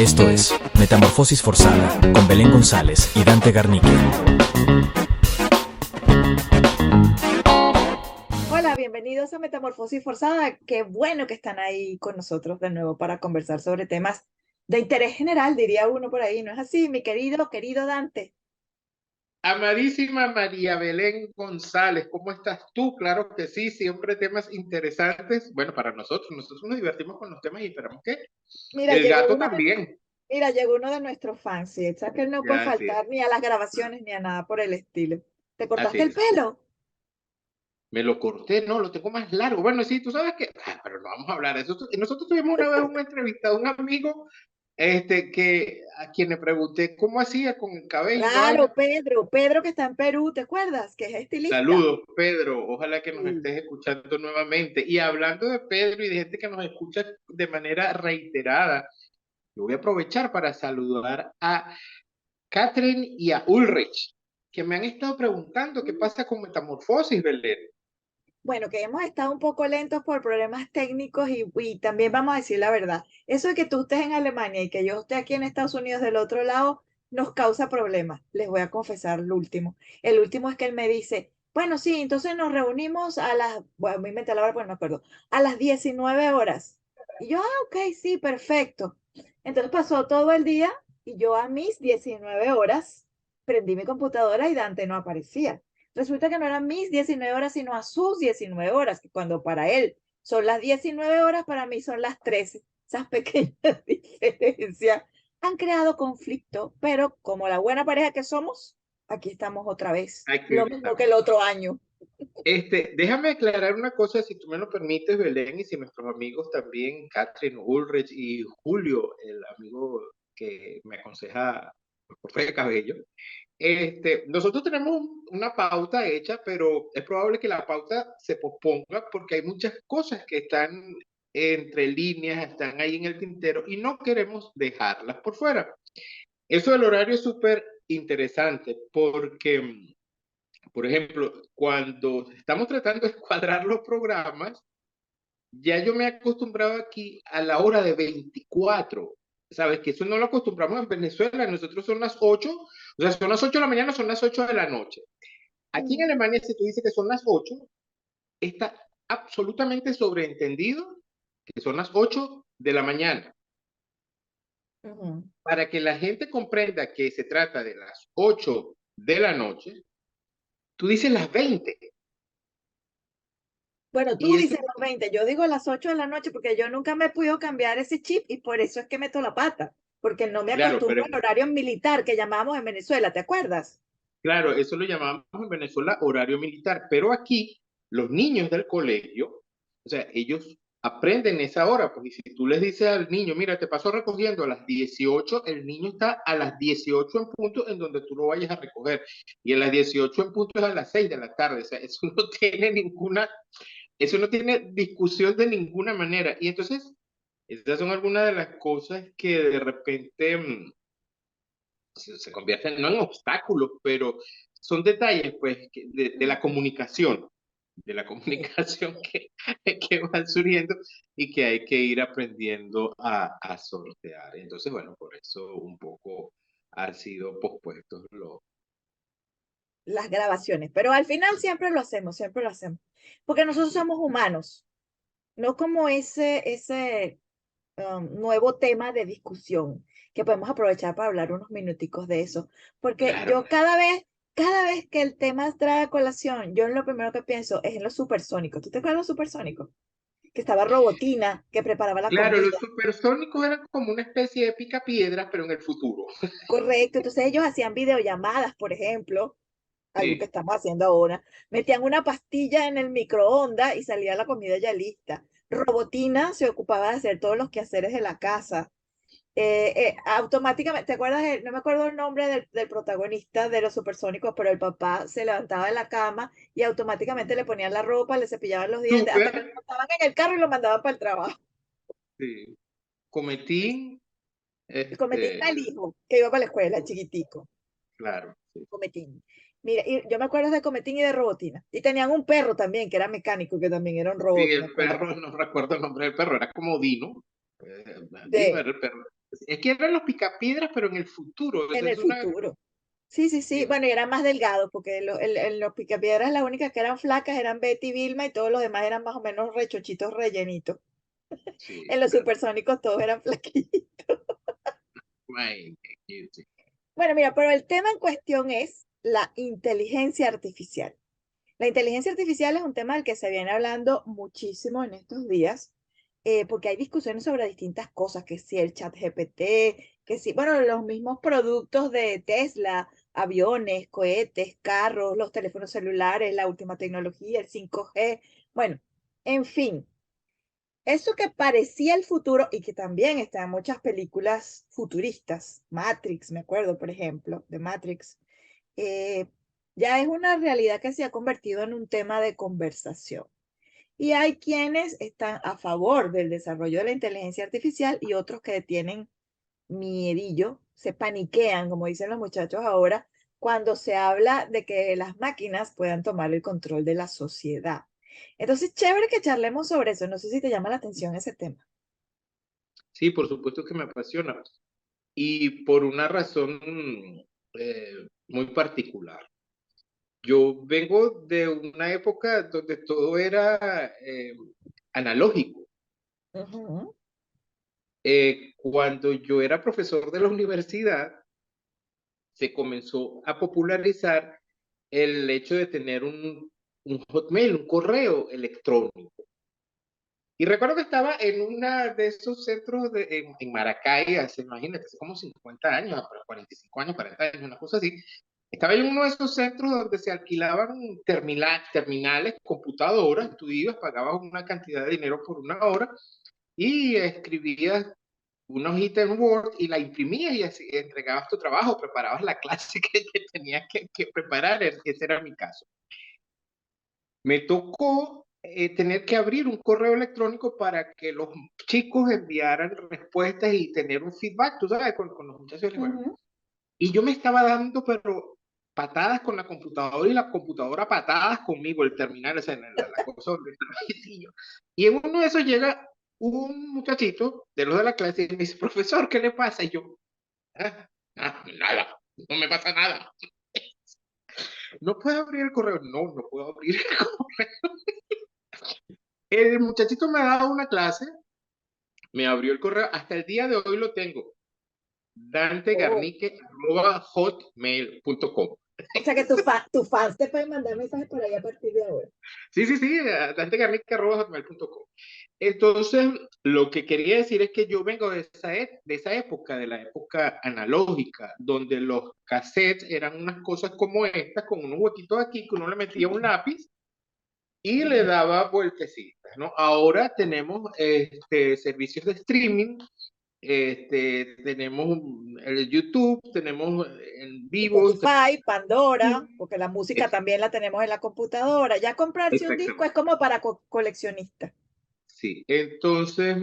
Esto es Metamorfosis Forzada con Belén González y Dante Garnique. Hola, bienvenidos a Metamorfosis Forzada. Qué bueno que están ahí con nosotros de nuevo para conversar sobre temas de interés general, diría uno por ahí. ¿No es así, mi querido Dante? Amadísima María Belén González, ¿cómo estás tú? Claro que sí, siempre temas interesantes. Bueno, para nosotros nos divertimos con los temas y esperamos que Mira, el llegó gato uno de, también. mira, llegó uno de nuestros fans, ¿sí? ¿Sabes que él no puede Ya, así es. faltar ni a las grabaciones ni a nada por el estilo? ¿Te Así cortaste el es. pelo? Me lo corté, no, lo tengo más largo. Bueno, sí, tú sabes que, pero no vamos a hablar de eso. Nosotros tuvimos una vez una entrevista a un amigo, a quien le pregunté cómo hacía con el cabello y la Claro, vaina. Pedro que está en Perú, ¿te acuerdas? Que es estilista. Saludos, Pedro. Ojalá que nos Sí. estés escuchando nuevamente. Y hablando de Pedro y de gente que nos escucha de manera reiterada, yo voy a aprovechar para saludar a Catherine y a Ulrich, que me han estado preguntando qué pasa con Metamorfosis, Belén. Bueno, que hemos estado un poco lentos por problemas técnicos y también vamos a decir la verdad. Eso de que tú estés en Alemania y que yo esté aquí en Estados Unidos del otro lado nos causa problemas. Les voy a confesar el último. El último es que él me dice, bueno, sí, entonces nos reunimos a las, bueno, me inventé la hora porque no me acuerdo, a las 19 horas. Y yo, ok, sí, perfecto. Entonces pasó todo el día y yo a mis 19 horas prendí mi computadora y Dante no aparecía. Resulta que no eran mis 19 horas, sino a sus 19 horas, que cuando para él son las 19 horas, para mí son las 13. Esas pequeñas diferencias han creado conflicto, pero como la buena pareja que somos, aquí estamos otra vez. Aquí Lo mismo que el estamos. otro año. Déjame aclarar una cosa, si tú me lo permites, Belén, y si nuestros amigos también, Catherine, Ulrich y Julio, el amigo que me aconseja el corte de cabello. Nosotros tenemos una pauta hecha, pero es probable que la pauta se posponga porque hay muchas cosas que están entre líneas, están ahí en el tintero y no queremos dejarlas por fuera. Eso del horario es súper interesante porque, por ejemplo, cuando estamos tratando de cuadrar los programas, ya yo me he acostumbrado aquí a la hora de 24. ¿Sabes? Que eso no lo acostumbramos en Venezuela. Nosotros son las 8, o sea, son las 8 de la mañana, son las 8 de la noche. Aquí en Alemania, si tú dices que son las 8, está absolutamente sobreentendido que son las 8 de la mañana. Ujú. Para que la gente comprenda que se trata de las 8 de la noche, tú dices las 20. Bueno, tú Y eso, dices las 20, yo digo las 8 de la noche porque yo nunca me he podido cambiar ese chip y por eso es que meto la pata, porque no me claro, acostumbro pero al horario militar que llamábamos en Venezuela, ¿te acuerdas? claro, eso lo llamamos en Venezuela horario militar, pero aquí los niños del colegio, o sea, ellos aprenden esa hora, porque si tú les dices al niño, mira, te paso recogiendo a las 18, el niño está a las 18 en punto en donde tú lo vayas a recoger, y a las 18 en punto es a las 6 de la tarde, o sea, eso no tiene discusión de ninguna manera, y entonces, estas son algunas de las cosas que de repente se convierten no en obstáculos, pero son detalles pues de la comunicación, de la Sí. comunicación que van surgiendo y que hay que ir aprendiendo a sortear. Entonces, bueno, por eso un poco han sido pospuestos los... Las grabaciones, pero al final siempre lo hacemos, porque nosotros somos humanos, no como ese nuevo tema de discusión que podemos aprovechar para hablar unos minuticos de eso, porque Claro, yo cada vez que el tema trae a colación, yo lo primero que pienso es en los supersónicos. ¿Tú te acuerdas de los supersónicos? Que estaba Robotina, que preparaba la claro, los comida. supersónicos eran como una especie de picapiedra, pero en el futuro. Correcto, entonces ellos hacían videollamadas, por ejemplo, algo que Sí. estamos haciendo ahora. Metían una pastilla en el microondas y salía la comida ya lista. Robotina se ocupaba de hacer todos los quehaceres de la casa. Automáticamente, ¿te acuerdas? No me acuerdo el nombre del protagonista de los supersónicos, pero el papá se levantaba de la cama y automáticamente le ponían la ropa, le cepillaban los dientes, hasta que lo Súper, montaban en el carro y lo mandaban para el trabajo. sí. Cometín, Y Cometín era este, el hijo que iba para la escuela, chiquitico. claro, sí. Cometín. Mira, y yo me acuerdo de Cometín y de Robotina. Y tenían un perro también, que era mecánico, que también era un Sí, robot, me el acuerdo. perro, no recuerdo el nombre del perro, era como Dino. de, pero es que eran los picapiedras, pero en el futuro. en Esa el es una. futuro. Sí, sí, sí. Dios, Bueno, y eran más delgados, porque en los Picapiedras las únicas que eran flacas eran Betty y Vilma y todos los demás eran más o menos rechochitos rellenitos. sí, En los pero. supersónicos todos eran flaquitos. Ay, sí. Bueno, mira, pero el tema en cuestión es la inteligencia artificial. La inteligencia artificial es un tema del que se viene hablando muchísimo en estos días, porque hay discusiones sobre distintas cosas, que si el chat GPT, que si, bueno, los mismos productos de Tesla, aviones, cohetes, carros, los teléfonos celulares, la última tecnología, el 5G, bueno, en fin, eso que parecía el futuro y que también está en muchas películas futuristas, Matrix, me acuerdo, por ejemplo, de Matrix, eh, ya es una realidad que se ha convertido en un tema de conversación. Y hay quienes están a favor del desarrollo de la inteligencia artificial y otros que tienen miedillo, se paniquean, como dicen los muchachos ahora, cuando se habla de que las máquinas puedan tomar el control de la sociedad. Entonces, chévere que charlemos sobre eso. No sé si te llama la atención ese tema. Sí, por supuesto que me apasiona. Y por una razón muy particular. Yo vengo de una época donde todo era analógico. Ujú, Cuando yo era profesor de la universidad, se comenzó a popularizar el hecho de tener un hotmail, un correo electrónico. Y recuerdo que estaba en uno de esos centros en Maracay, hace, imagínate, hace como 50 años, 45 años, 40 años, una cosa así. Estaba en uno de esos centros donde se alquilaban terminales, computadoras, tú ibas, pagabas una cantidad de dinero por una hora y escribías una hojita en Word y la imprimías y así entregabas tu trabajo, preparabas la clase que tenías que preparar, ese era mi caso. Me tocó tener que abrir un correo electrónico para que los chicos enviaran respuestas y tener un feedback, tú sabes, con los muchachos de la escuela. ujú. Y yo me estaba dando, pero patadas con la computadora y la computadora patadas conmigo, el terminal, o sea, la cosa donde estaba y yo. Y en uno de esos llega un muchachito de los de la clase y me dice, profesor, ¿qué le pasa? Y yo, nada, no me pasa nada. No puedo abrir el correo. No, no puedo abrir el correo. El muchachito me ha dado una clase, me abrió el correo, hasta el día de hoy lo tengo, Oh, dantegarnique@hotmail.com. o sea que tus fans te pueden mandar mensajes por ahí a partir de ahora. Sí, sí, sí, dantegarnique@hotmail.com. Entonces, lo que quería decir es que yo vengo de esa época, de la época analógica, donde los cassettes eran unas cosas como estas, con unos huequitos aquí, que uno le metía un lápiz y le daba vueltecitas, ¿no? Ahora tenemos servicios de streaming, tenemos el YouTube, tenemos en vivo. Spotify, Pandora, porque la música también la tenemos en la computadora. Ya comprarse un disco es Exactamente. como para coleccionistas. Sí, entonces,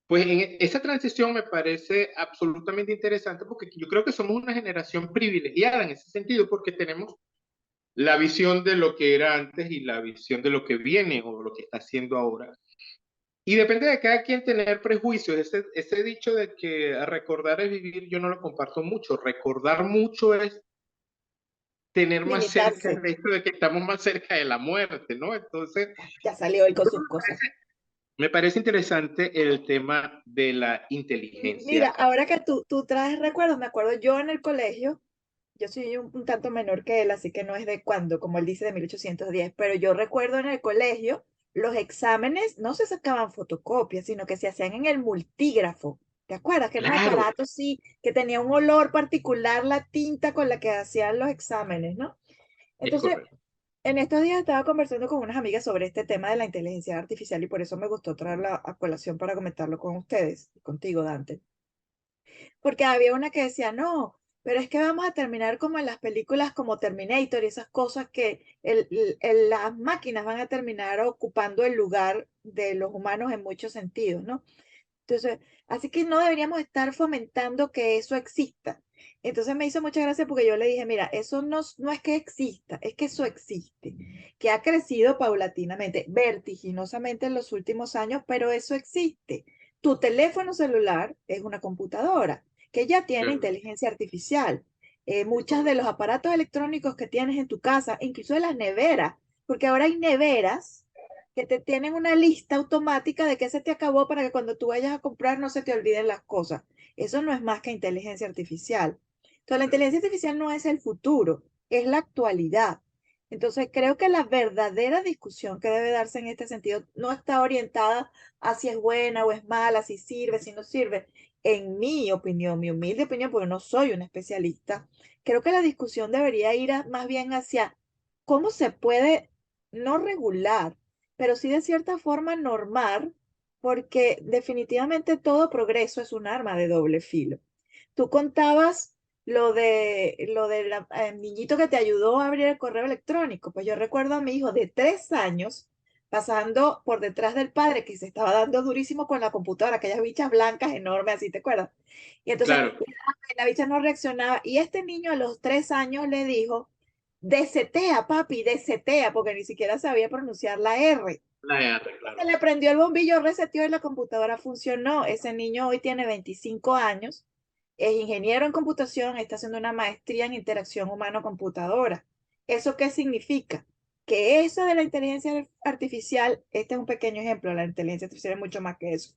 pues esa transición me parece absolutamente interesante porque yo creo que somos una generación privilegiada en ese sentido porque tenemos la visión de lo que era antes y la visión de lo que viene o lo que está haciendo ahora. Y depende de cada quien tener prejuicios. Ese dicho de que recordar es vivir, yo no lo comparto mucho. Recordar mucho es tener más cerca Limitarse. el hecho de que estamos más cerca de la muerte, ¿no? Entonces, Ya salió él con sus cosas. me parece interesante el tema de la inteligencia Mira, ahora que artificial. tú traes recuerdos, me acuerdo yo en el colegio, yo soy un tanto menor que él, así que no es de cuando, como él dice, de 1810, pero yo recuerdo en el colegio, los exámenes no se sacaban fotocopias, sino que se hacían en el multígrafo. ¿Te acuerdas? Que era un Claro, aparato, sí, que tenía un olor particular la tinta con la que hacían los exámenes, ¿no? es Entonces, correcto. en estos días estaba conversando con unas amigas sobre este tema de la inteligencia artificial y por eso me gustó traerla a colación para comentarlo con ustedes, contigo, Dante. Porque había una que decía, no, pero es que vamos a terminar como en las películas como Terminator y esas cosas que las máquinas van a terminar ocupando el lugar de los humanos en muchos sentidos, ¿no? Entonces, así que no deberíamos estar fomentando que eso exista. Entonces me hizo mucha gracia porque yo le dije, mira, eso no es que exista, es que eso existe, que ha crecido paulatinamente, vertiginosamente en los últimos años, pero eso existe. Tu teléfono celular es una computadora que ya tiene Claro, inteligencia artificial. Muchos de los aparatos electrónicos que tienes en tu casa, incluso de las neveras, porque ahora hay neveras que te tienen una lista automática de qué se te acabó para que cuando tú vayas a comprar no se te olviden las cosas. Eso no es más que inteligencia artificial. Entonces, la inteligencia artificial no es el futuro, es la actualidad. Entonces, creo que la verdadera discusión que debe darse en este sentido no está orientada a si es buena o es mala, si sirve, si no sirve. En mi opinión, mi humilde opinión, porque no soy un especialista, creo que la discusión debería ir más bien hacia cómo se puede no regular, pero sí de cierta forma normar, porque definitivamente todo progreso es un arma de doble filo. Tú contabas lo del niñito que te ayudó a abrir el correo electrónico. Pues yo recuerdo a mi hijo de 3 años pasando por detrás del padre que se estaba dando durísimo con la computadora, aquellas bichas blancas enormes, así te acuerdas. Y entonces claro, la bicha no reaccionaba. Y este niño a los 3 años le dijo, desetea, papi, desetea, porque ni siquiera sabía pronunciar la R. la R, Se claro. le prendió el bombillo, reseteó y la computadora funcionó. Ese niño hoy tiene 25 años, es ingeniero en computación, está haciendo una maestría en interacción humano-computadora. ¿Eso qué significa? Que eso de la inteligencia artificial, este es un pequeño ejemplo, la inteligencia artificial es mucho más que eso,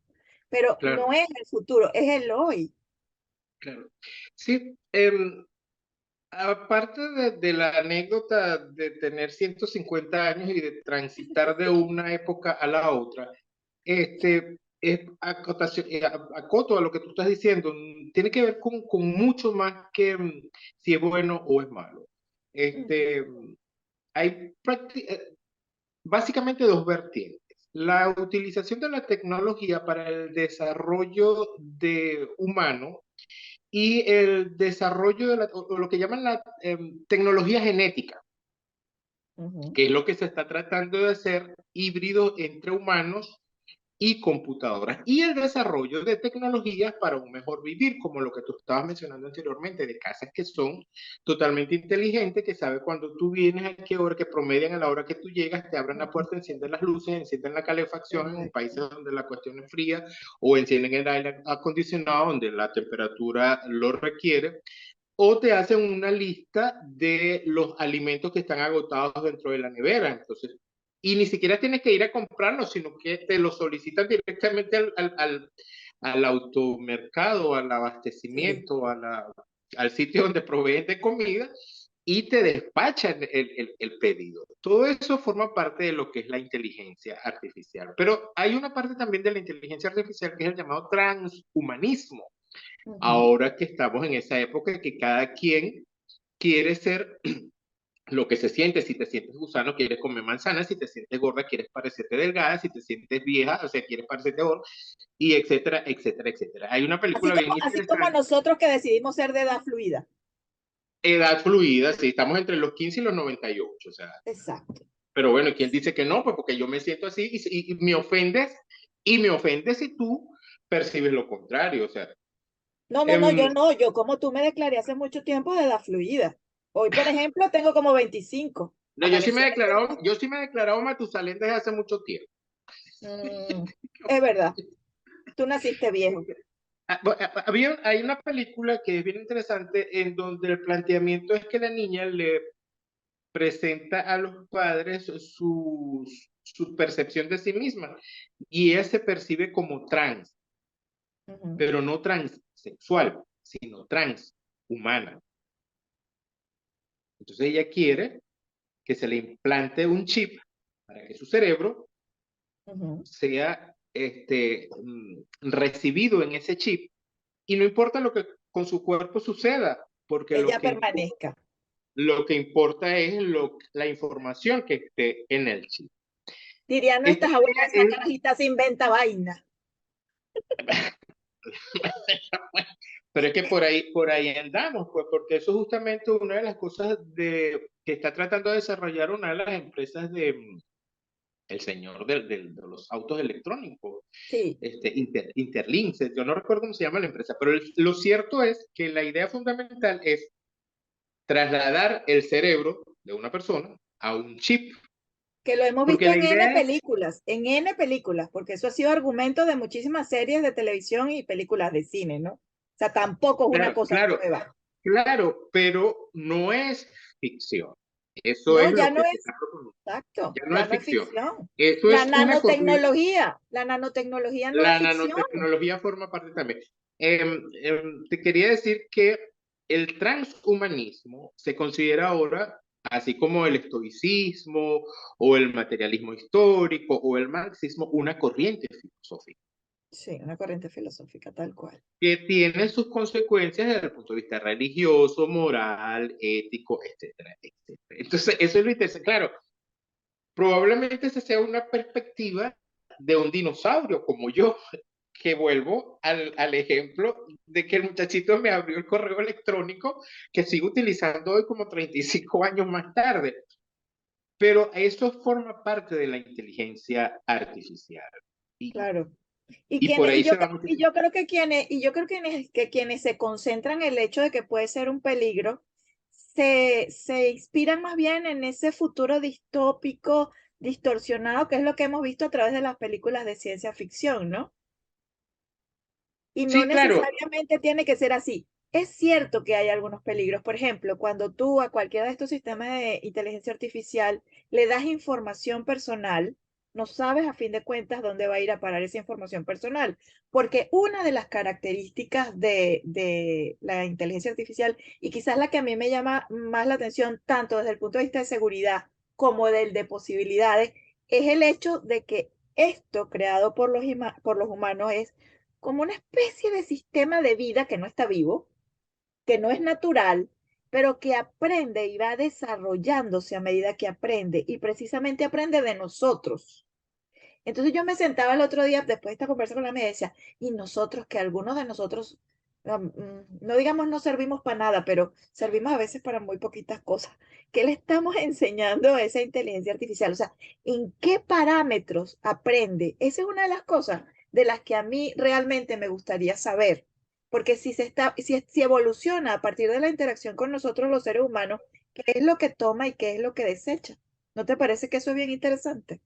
pero Claro, no es el futuro, es el hoy. claro. Sí, aparte de la anécdota de tener 150 años y de transitar de una época a la otra, es acoto a lo que tú estás diciendo, tiene que ver con mucho más que si es bueno o es malo. Ujú, Este, hay básicamente dos vertientes. La utilización de la tecnología para el desarrollo de humano y el desarrollo de o lo que llaman la tecnología genética, ujú. que es lo que se está tratando de hacer híbrido entre humanos y computadoras, y el desarrollo de tecnologías para un mejor vivir, como lo que tú estabas mencionando anteriormente, de casas que son totalmente inteligentes, que sabe cuando tú vienes, a qué hora, que promedian a la hora que tú llegas, te abren la Ujú. puerta, encienden las luces, encienden la calefacción en países Correcto. donde la cuestión es fría, o encienden el aire acondicionado donde la temperatura lo requiere, o te hacen una lista de los alimentos que están agotados dentro de la nevera. Entonces, y ni siquiera tienes que ir a comprarlos, sino que te los solicitan directamente al automercado, al Sí. abastecimiento, al sitio donde proveen de comida y te despachan el pedido. Todo eso forma parte de lo que es la inteligencia artificial. Pero hay una parte también de la inteligencia artificial que es el llamado transhumanismo. Ujú. Ahora que estamos en esa época que cada quien quiere ser lo que se siente, si te sientes gusano, quieres comer manzana, si te sientes gorda, quieres parecerte delgada, si te sientes vieja, o sea, quieres parecerte gorda, y etcétera, etcétera, etcétera. Hay una Así película bien como, así como interesante, nosotros que decidimos ser de edad fluida. Edad Fluida, sí, estamos entre los 15 y los 98, o sea, Exacto. pero bueno, ¿quién dice que no? Pues porque yo me siento así y me ofendes si tú percibes lo contrario, o sea, No, no, no, yo em, no, yo como tú me declaré hace mucho tiempo de edad fluida. Hoy, por ejemplo, tengo como 25. no, Amanecí en el 25. yo sí me he declarado Matusalén desde hace mucho tiempo. Mm, es verdad, tú naciste viejo. Hay una película que es bien interesante en donde el planteamiento es que la niña le presenta a los padres su percepción de sí misma y ella se percibe como trans, Ujú. pero no transsexual, sino transhumana. Entonces ella quiere que se le implante un chip para que su cerebro Ujú. sea recibido en ese chip y no importa lo que con su cuerpo suceda, porque Ella permanezca. lo que importa es la información que esté en el chip. Dirían Esta nuestras abuelas, esa idea carajita se inventa vaina. pero es que por ahí andamos, pues, porque eso es justamente una de las cosas que está tratando de desarrollar una de las empresas el señor de los autos electrónicos, Sí. Interlink, yo no recuerdo cómo se llama la empresa, pero lo cierto es que la idea fundamental es trasladar el cerebro de una persona a un chip Que lo hemos Porque visto la idea es, En N películas, porque eso ha sido argumento de muchísimas series de televisión y películas de cine, ¿no? O sea, tampoco es una claro, cosa claro, nueva. claro, pero no es ficción. Eso No, es ya lo no que se es, está proponiendo. exacto, Ya no ya es no es ficción. ficción. Eso es una corriente. La nanotecnología no es La ficción. nanotecnología forma parte también. Te quería decir que el transhumanismo se considera ahora, así como el estoicismo o el materialismo histórico o el marxismo, una corriente filosófica Sí, una corriente filosófica, tal cual. que tiene sus consecuencias desde el punto de vista religioso, moral, ético, etcétera, etcétera. Entonces, eso es lo interesante. Claro, probablemente esa sea una perspectiva de un dinosaurio como yo, que vuelvo al ejemplo de que el muchachito me abrió el correo electrónico que sigo utilizando hoy como 35 años más tarde. Pero eso forma parte de la inteligencia artificial. Y, Claro. y por ahí se va Y muchísimo. yo creo que que quienes se concentran en el hecho de que puede ser un peligro, se inspiran más bien en ese futuro distópico, distorsionado, que es lo que hemos visto a través de las películas de ciencia ficción, ¿no? Y no Sí, claro. necesariamente tiene que ser así. Es cierto que hay algunos peligros. Por ejemplo, cuando tú a cualquiera de estos sistemas de inteligencia artificial le das información personal, no sabes a fin de cuentas dónde va a ir a parar esa información personal. Porque una de las características de la inteligencia artificial, y quizás la que a mí me llama más la atención, tanto desde el punto de vista de seguridad como del de posibilidades, es el hecho de que esto creado por los humanos es como una especie de sistema de vida que no está vivo, que no es natural, pero que aprende y va desarrollándose a medida que aprende y precisamente aprende de nosotros. Entonces yo me sentaba el otro día, después de esta conversa con la amiga, y decía, y nosotros, que algunos de nosotros, no digamos no servimos para nada, pero servimos a veces para muy poquitas cosas. ¿Qué le estamos enseñando a esa inteligencia artificial? O sea, ¿en qué parámetros aprende? Esa es una de las cosas de las que a mí realmente me gustaría saber. Porque si evoluciona a partir de la interacción con nosotros los seres humanos, ¿qué es lo que toma y qué es lo que desecha? ¿No te parece que eso es bien interesante?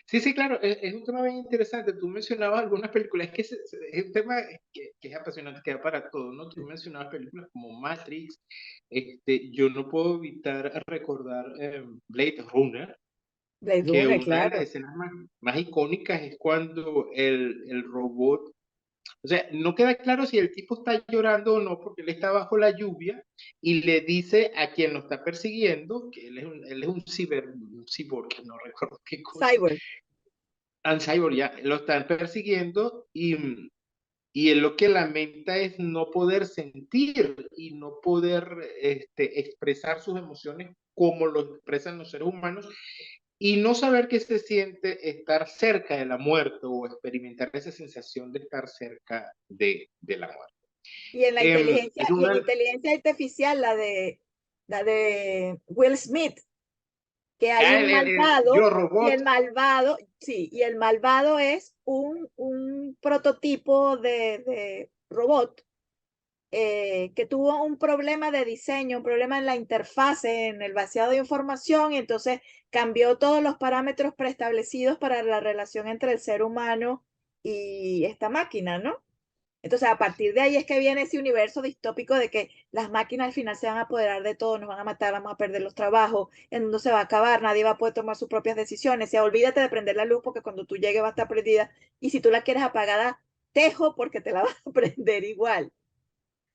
Sí, sí, claro, es un tema bien interesante. Tú mencionabas algunas películas, es que es un tema que es apasionante, que da para todo, ¿no? Tú mencionabas películas como Matrix, yo no puedo evitar recordar Blade Runner, Blade que Runner, una de las claro. escenas más icónicas es cuando el robot, o sea, no queda claro si el tipo está llorando o no, porque él está bajo la lluvia y le dice a quien lo está persiguiendo, que él es un cyborg, no recuerdo qué cosa, Cyborg. Cyborg ya lo están persiguiendo y él lo que lamenta es no poder sentir y no poder expresar sus emociones como lo expresan los seres humanos y no saber qué se siente estar cerca de la muerte o experimentar esa sensación de estar cerca de la muerte. Es Y en una, inteligencia artificial, la de Will Smith, que hay un Yo malvado, y Robot, el malvado, sí, y el malvado es un prototipo de robot que tuvo un problema de diseño, un problema en la interfase, en el vaciado de información, y entonces cambió todos los parámetros preestablecidos para la relación entre el ser humano y esta máquina, ¿no? Entonces, a partir de ahí es que viene ese universo distópico de que las máquinas al final se van a apoderar de todo, nos van a matar, vamos a perder los trabajos, el mundo se va a acabar, nadie va a poder tomar sus propias decisiones. O sea, olvídate de prender la luz porque cuando tú llegues va a estar prendida y si tú la quieres apagada, tejo porque te la vas a prender igual.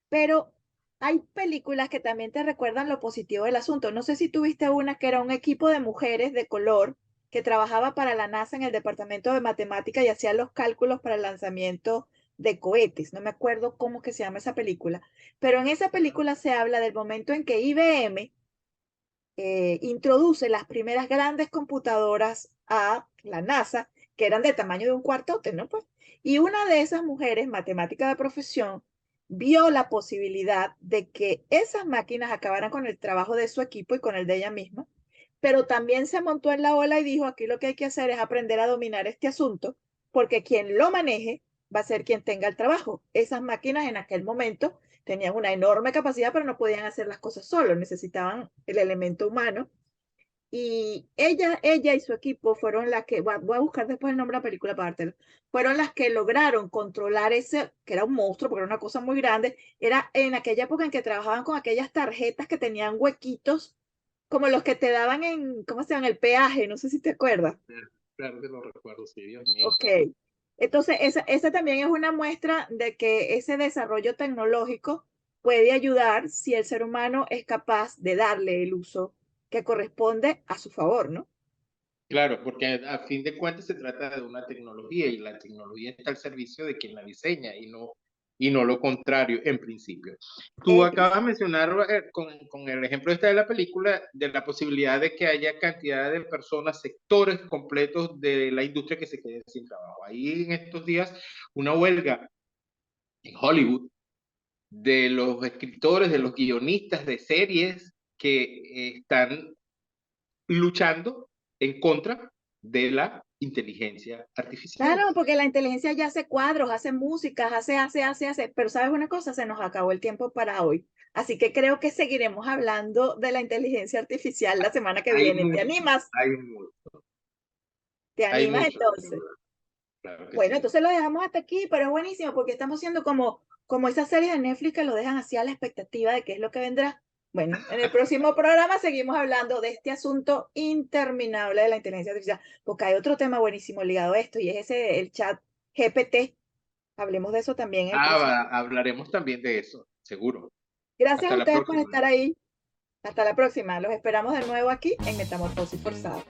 Pero hay películas que también te recuerdan lo positivo del asunto. No sé si tuviste una que era un equipo de mujeres de color que trabajaba para la NASA en el departamento de matemática y hacía los cálculos para el lanzamiento de cohetes. No me acuerdo cómo que se llama esa película, pero en esa película se habla del momento en que IBM introduce las primeras grandes computadoras a la NASA, que eran del tamaño de un cuartote, ¿no? Pues, y una de esas mujeres, matemática de profesión, vio la posibilidad de que esas máquinas acabaran con el trabajo de su equipo y con el de ella misma, pero también se montó en la ola y dijo, aquí lo que hay que hacer es aprender a dominar este asunto, porque quien lo maneje va a ser quien tenga el trabajo. Esas máquinas en aquel momento tenían una enorme capacidad, pero no podían hacer las cosas solos, necesitaban el elemento humano. y ella y su equipo fueron las que, voy a buscar después el nombre de la película para dártelo, fueron las que lograron controlar ese, que era un monstruo, porque era una cosa muy grande, era en aquella época en que trabajaban con aquellas tarjetas que tenían huequitos, como los que te daban en, ¿cómo se llama? El peaje, no sé si te acuerdas. Claro que lo recuerdo, sí, Dios mío. Ok. Entonces, esa también es una muestra de que ese desarrollo tecnológico puede ayudar si el ser humano es capaz de darle el uso que corresponde a su favor, ¿no? Claro, porque a fin de cuentas se trata de una tecnología y la tecnología está al servicio de quien la diseña y no lo contrario en principio. Tú acabas de mencionar con el ejemplo este de la película de la posibilidad de que haya cantidad de personas, sectores completos de la industria que se queden sin trabajo. Ahí en estos días una huelga en Hollywood de los escritores, de los guionistas de series que están luchando en contra de la inteligencia artificial. Claro, porque la inteligencia ya hace cuadros, hace músicas, hace, pero ¿sabes una cosa? Se nos acabó el tiempo para hoy. Así que creo que seguiremos hablando de la inteligencia artificial la semana que Hay viene. ¿Te mucho, animas? hay mucho, ¿Te hay animas mucho. entonces? Claro que Bueno, sí. entonces lo dejamos hasta aquí, pero es buenísimo porque estamos haciendo como esas series de Netflix que lo dejan así a la expectativa de qué es lo que vendrá. Bueno, en el próximo programa seguimos hablando de este asunto interminable de la inteligencia artificial, porque hay otro tema buenísimo ligado a esto y es ese, el chat GPT. Hablemos de eso también en el próximo. Hablaremos también de eso, seguro. Gracias Hasta a la ustedes por próxima. estar ahí. Hasta la próxima. Los esperamos de nuevo aquí en Metamorfosis Forzada.